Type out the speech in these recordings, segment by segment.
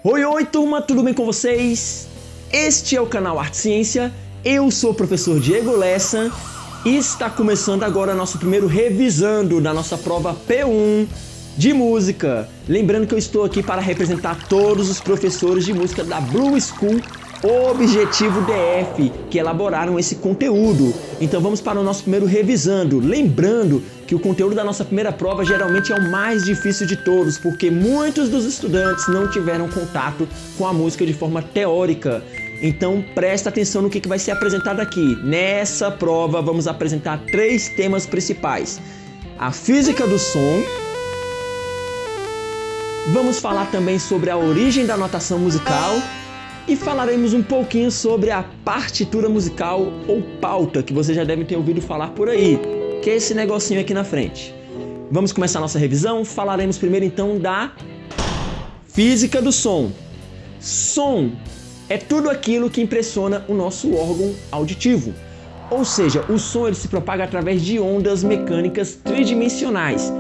Oi, turma, tudo bem com vocês? Este é o canal Arte Ciência, eu sou o professor Diego Lessa e está começando agora nosso primeiro revisando da nossa prova P1 de música. Lembrando que eu estou aqui para representar todos os professores de música da Blue School Objetivo DF, que elaboraram esse conteúdo. Então vamos para o nosso primeiro revisando. Lembrando que o conteúdo da nossa primeira prova geralmente é o mais difícil de todos, porque muitos dos estudantes não tiveram contato com a música de forma teórica. Então presta atenção no que vai ser apresentado aqui. Nessa prova vamos apresentar 3 temas principais: a física do som, vamos falar também sobre a origem da notação musical e falaremos um pouquinho sobre a partitura musical ou pauta, que você já deve ter ouvido falar por aí, que é esse negocinho aqui na frente. Vamos começar a nossa revisão. Falaremos primeiro então da física do som. Som é tudo aquilo que impressiona o nosso órgão auditivo. Ou seja, o som ele se propaga através de ondas mecânicas tridimensionais.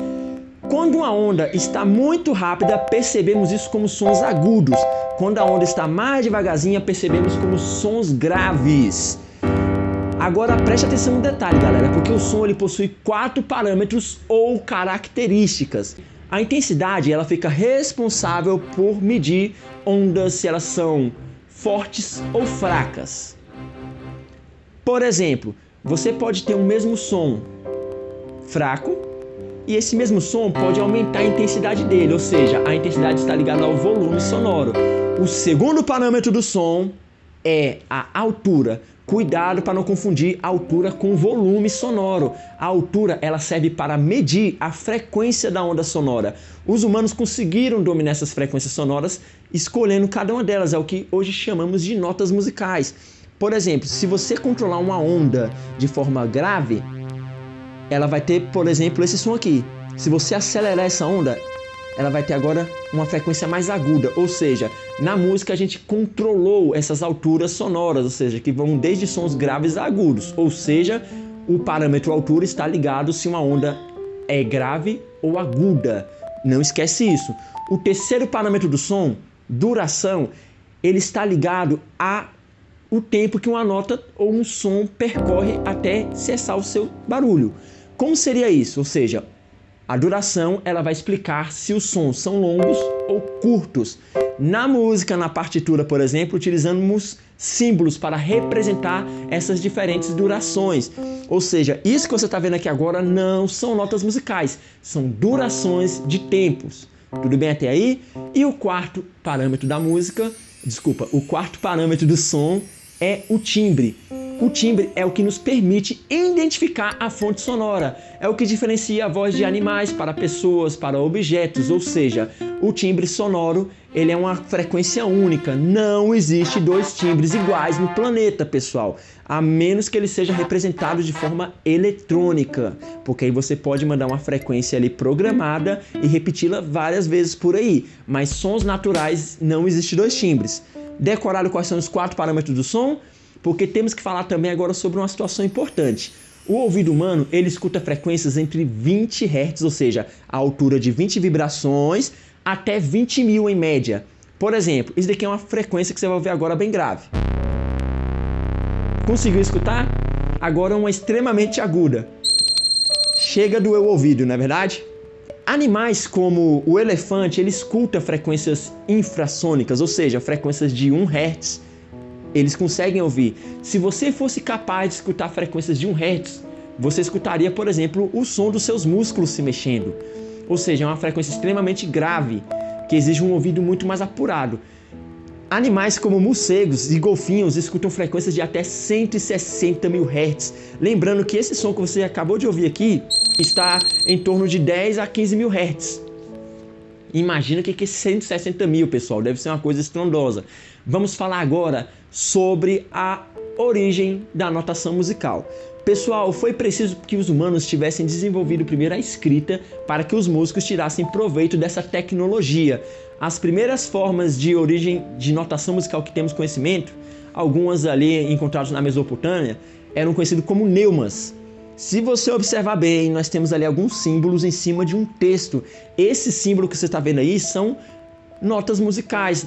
Quando uma onda está muito rápida, percebemos isso como sons agudos. Quando a onda está mais devagarzinha, percebemos como sons graves. Agora preste atenção no detalhe, galera, porque o som ele possui 4 parâmetros ou características. A intensidade ela fica responsável por medir ondas, se elas são fortes ou fracas. Por exemplo, você pode ter o mesmo som fraco, e esse mesmo som pode aumentar a intensidade dele, ou seja, a intensidade está ligada ao volume sonoro. O segundo parâmetro do som é a altura. Cuidado para não confundir altura com volume sonoro. A altura ela serve para medir a frequência da onda sonora. Os humanos conseguiram dominar essas frequências sonoras escolhendo cada uma delas. É o que hoje chamamos de notas musicais. Por exemplo, se você controlar uma onda de forma grave, ela vai ter, por exemplo, esse som aqui. Se você acelerar essa onda, ela vai ter agora uma frequência mais aguda. Ou seja, na música a gente controlou essas alturas sonoras, ou seja, que vão desde sons graves a agudos. Ou seja, o parâmetro altura está ligado se uma onda é grave ou aguda. Não esquece isso. O terceiro parâmetro do som, duração, ele está ligado ao tempo que uma nota ou um som percorre até cessar o seu barulho. Como seria isso? Ou seja, a duração ela vai explicar se os sons são longos ou curtos. Na música, na partitura, por exemplo, utilizamos símbolos para representar essas diferentes durações. Ou seja, isso que você está vendo aqui agora não são notas musicais, são durações de tempos. Tudo bem até aí? E o quarto parâmetro da música, o quarto parâmetro do som é o timbre. O timbre é o que nos permite identificar a fonte sonora. É o que diferencia a voz de animais para pessoas, para objetos. Ou seja, o timbre sonoro ele é uma frequência única. Não existe 2 timbres iguais no planeta, pessoal. A menos que ele seja representado de forma eletrônica. Porque aí você pode mandar uma frequência ali programada e repeti-la várias vezes por aí. Mas sons naturais não existe 2 timbres. Decorado quais são os 4 parâmetros do som? Porque temos que falar também agora sobre uma situação importante. O ouvido humano, ele escuta frequências entre 20 Hz, ou seja, a altura de 20 vibrações até 20 mil em média. Por exemplo, isso daqui é uma frequência que você vai ouvir agora bem grave. Conseguiu escutar? Agora uma extremamente aguda. Chega a doer o ouvido, não é verdade? Animais como o elefante, ele escuta frequências infrassônicas, ou seja, frequências de 1 Hz. Eles conseguem ouvir. Se você fosse capaz de escutar frequências de 1 Hz, você escutaria, por exemplo, o som dos seus músculos se mexendo. Ou seja, é uma frequência extremamente grave, que exige um ouvido muito mais apurado. Animais como morcegos e golfinhos escutam frequências de até 160 mil Hz. Lembrando que esse som que você acabou de ouvir aqui está em torno de 10 a 15 mil Hz. Imagina o que é 160 mil, pessoal. Deve ser uma coisa estrondosa. Vamos falar agora sobre a origem da notação musical. Pessoal, foi preciso que os humanos tivessem desenvolvido primeiro a escrita para que os músicos tirassem proveito dessa tecnologia. As primeiras formas de origem de notação musical que temos conhecimento, algumas ali encontradas na Mesopotâmia, eram conhecidas como neumas. Se você observar bem, nós temos ali alguns símbolos em cima de um texto. Esse símbolo que você está vendo aí são notas musicais.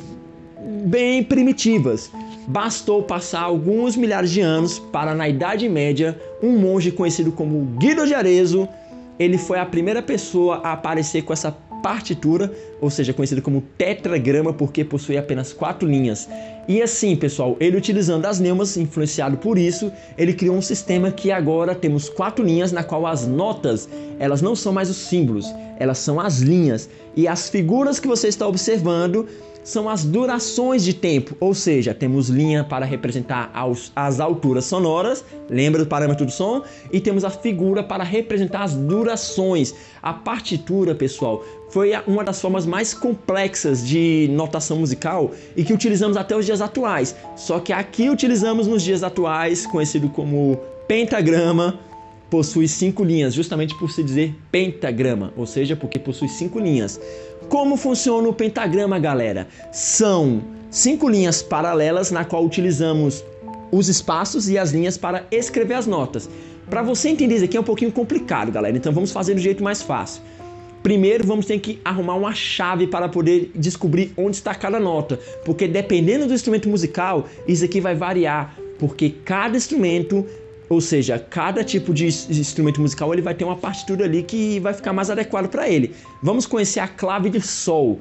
bem primitivas. Bastou passar alguns milhares de anos para, na Idade Média, um monge conhecido como Guido de Arezzo, ele foi a primeira pessoa a aparecer com essa partitura, ou seja, conhecido como tetragrama, porque possui apenas 4 linhas. E assim, pessoal, ele utilizando as neumas, influenciado por isso, ele criou um sistema que agora temos 4 linhas, na qual as notas, elas não são mais os símbolos, elas são as linhas. E as figuras que você está observando são as durações de tempo, ou seja, temos linha para representar as alturas sonoras, lembra do parâmetro do som? E temos a figura para representar as durações. A partitura, pessoal, foi uma das formas mais complexas de notação musical e que utilizamos até os dias atuais. Só que aqui utilizamos nos dias atuais, conhecido como pentagrama, possui 5 linhas, justamente por se dizer pentagrama, ou seja, porque possui 5 linhas. Como funciona o pentagrama, galera? São 5 linhas paralelas na qual utilizamos os espaços e as linhas para escrever as notas. Para você entender isso aqui é um pouquinho complicado, galera, então vamos fazer do jeito mais fácil. Primeiro vamos ter que arrumar uma chave para poder descobrir onde está cada nota, porque dependendo do instrumento musical, isso aqui vai variar, porque cada instrumento, ou seja, cada tipo de instrumento musical ele vai ter uma partitura ali que vai ficar mais adequado para ele. Vamos conhecer a clave de sol.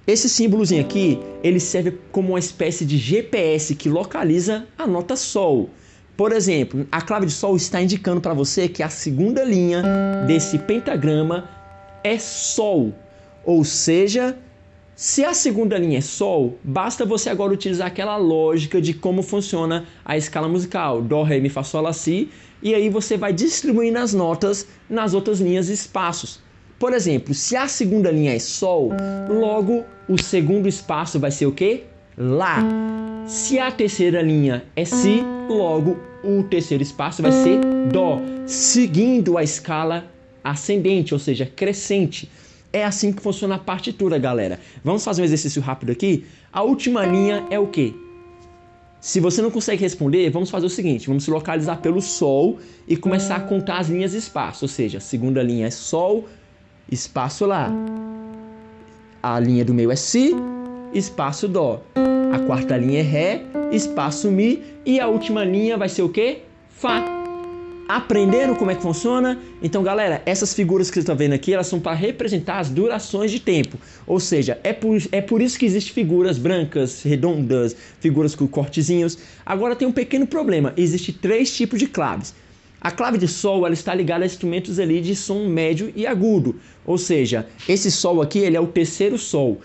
Esse símbolozinho aqui, ele serve como uma espécie de GPS que localiza a nota sol. Por exemplo, a clave de sol está indicando para você que a segunda linha desse pentagrama é sol. Ou seja, se a segunda linha é sol, basta você agora utilizar aquela lógica de como funciona a escala musical, dó, ré, mi, fá, sol, lá, si, e aí você vai distribuindo as notas nas outras linhas e espaços. Por exemplo, se a segunda linha é sol, logo o segundo espaço vai ser o quê? Lá. Se a terceira linha é si, logo o terceiro espaço vai ser dó, seguindo a escala ascendente, ou seja, crescente. É assim que funciona a partitura, galera. Vamos fazer um exercício rápido aqui. A última linha é o quê? Se você não consegue responder, vamos fazer o seguinte. Vamos se localizar pelo sol e começar a contar as linhas e espaço. Ou seja, a segunda linha é sol, espaço lá. A linha do meio é si, espaço dó. A quarta linha é ré, espaço mi. E a última linha vai ser o quê? Fá. Aprenderam como é que funciona? Então, galera, essas figuras que você está vendo aqui, elas são para representar as durações de tempo. Ou seja, é por isso que existem figuras brancas, redondas, figuras com cortezinhos. Agora tem um pequeno problema. Existem 3 tipos de claves. A clave de sol, ela está ligada a instrumentos ali de som médio e agudo. Ou seja, esse sol aqui, ele é o terceiro sol.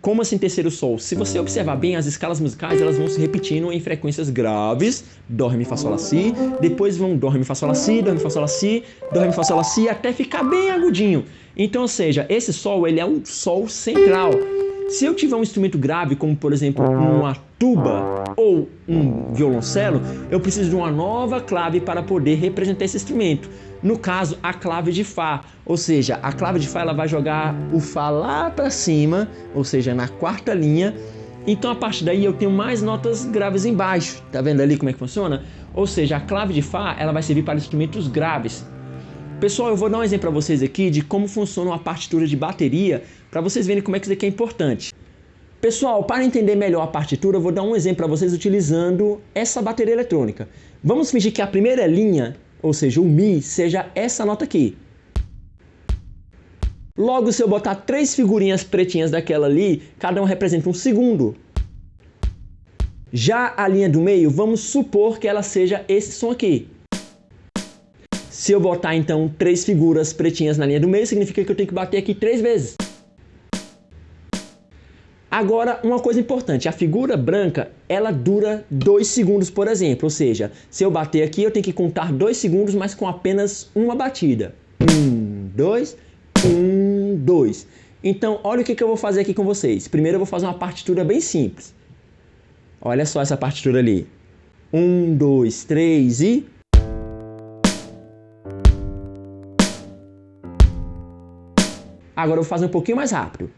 Como assim terceiro sol? Se você observar bem, as escalas musicais elas vão se repetindo em frequências graves, dó, ré, mi, fá, sol, lá, si, depois vão dó, ré, mi, fá, sol, lá, si, dó, ré, mi, fá, sol, lá, si, dó, ré, mi, fá, sol, lá, si, até ficar bem agudinho. Então, ou seja, esse sol ele é um sol central. Se eu tiver um instrumento grave, como por exemplo uma tuba ou um violoncelo, eu preciso de uma nova clave para poder representar esse instrumento. No caso, a clave de Fá, ou seja, a clave de Fá ela vai jogar o Fá lá para cima, ou seja, na quarta linha. Então a partir daí eu tenho mais notas graves embaixo. Tá vendo ali como é que funciona? Ou seja, a clave de Fá ela vai servir para instrumentos graves. Pessoal, eu vou dar um exemplo para vocês aqui de como funciona uma partitura de bateria, para vocês verem como é que isso aqui é importante. Pessoal, para entender melhor a partitura, eu vou dar um exemplo para vocês utilizando essa bateria eletrônica. Vamos fingir que a primeira linha, ou seja, o Mi, seja essa nota aqui. Logo, se eu botar 3 figurinhas pretinhas daquela ali, cada um representa um segundo. Já a linha do meio, vamos supor que ela seja esse som aqui. Se eu botar então 3 figuras pretinhas na linha do meio, significa que eu tenho que bater aqui 3 vezes. Agora, uma coisa importante, a figura branca, ela dura 2 segundos, por exemplo. Ou seja, se eu bater aqui, eu tenho que contar 2 segundos, mas com apenas uma batida. 1, 2, 1, 2. Então, olha o que eu vou fazer aqui com vocês. Primeiro eu vou fazer uma partitura bem simples. Olha só essa partitura ali. 1, 2, 3 e... Agora eu vou fazer um pouquinho mais rápido.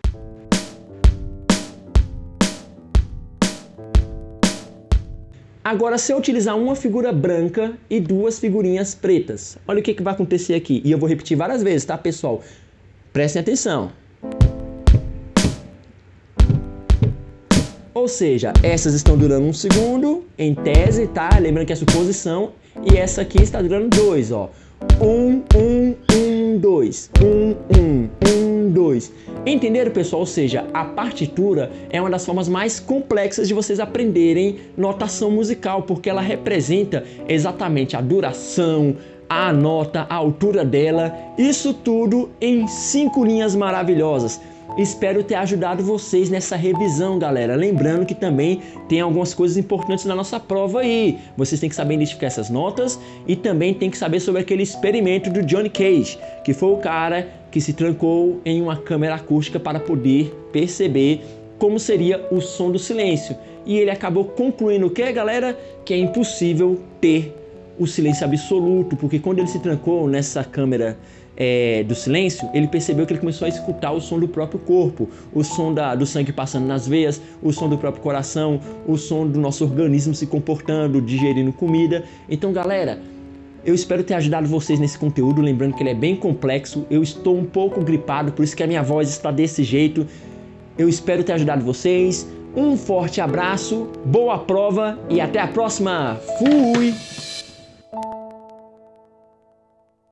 Agora, se eu utilizar uma figura branca e 2 figurinhas pretas, olha o que vai acontecer aqui. E eu vou repetir várias vezes, tá, pessoal? Prestem atenção. Ou seja, essas estão durando 1 segundo, em tese, tá? Lembrando que é suposição. E essa aqui está durando 2, ó. 1, 1, 1, 2. 1, 1, 1, 2. Entenderam, pessoal? Ou seja, a partitura é uma das formas mais complexas de vocês aprenderem notação musical, porque ela representa exatamente a duração, a nota, a altura dela, isso tudo em 5 linhas maravilhosas. Espero ter ajudado vocês nessa revisão, galera. Lembrando que também tem algumas coisas importantes na nossa prova aí. Vocês têm que saber identificar essas notas e também tem que saber sobre aquele experimento do Johnny Cage, que foi o cara que se trancou em uma câmera acústica para poder perceber como seria o som do silêncio. E ele acabou concluindo o que, galera? Que é impossível ter o silêncio absoluto, porque quando ele se trancou nessa câmera do silêncio, ele percebeu que ele começou a escutar o som do próprio corpo, o som do sangue passando nas veias, o som do próprio coração, o som do nosso organismo se comportando, digerindo comida. Então, galera, eu espero ter ajudado vocês nesse conteúdo, lembrando que ele é bem complexo. Eu estou um pouco gripado, por isso que a minha voz está desse jeito. Eu espero ter ajudado vocês. Um forte abraço, boa prova e até a próxima. Fui!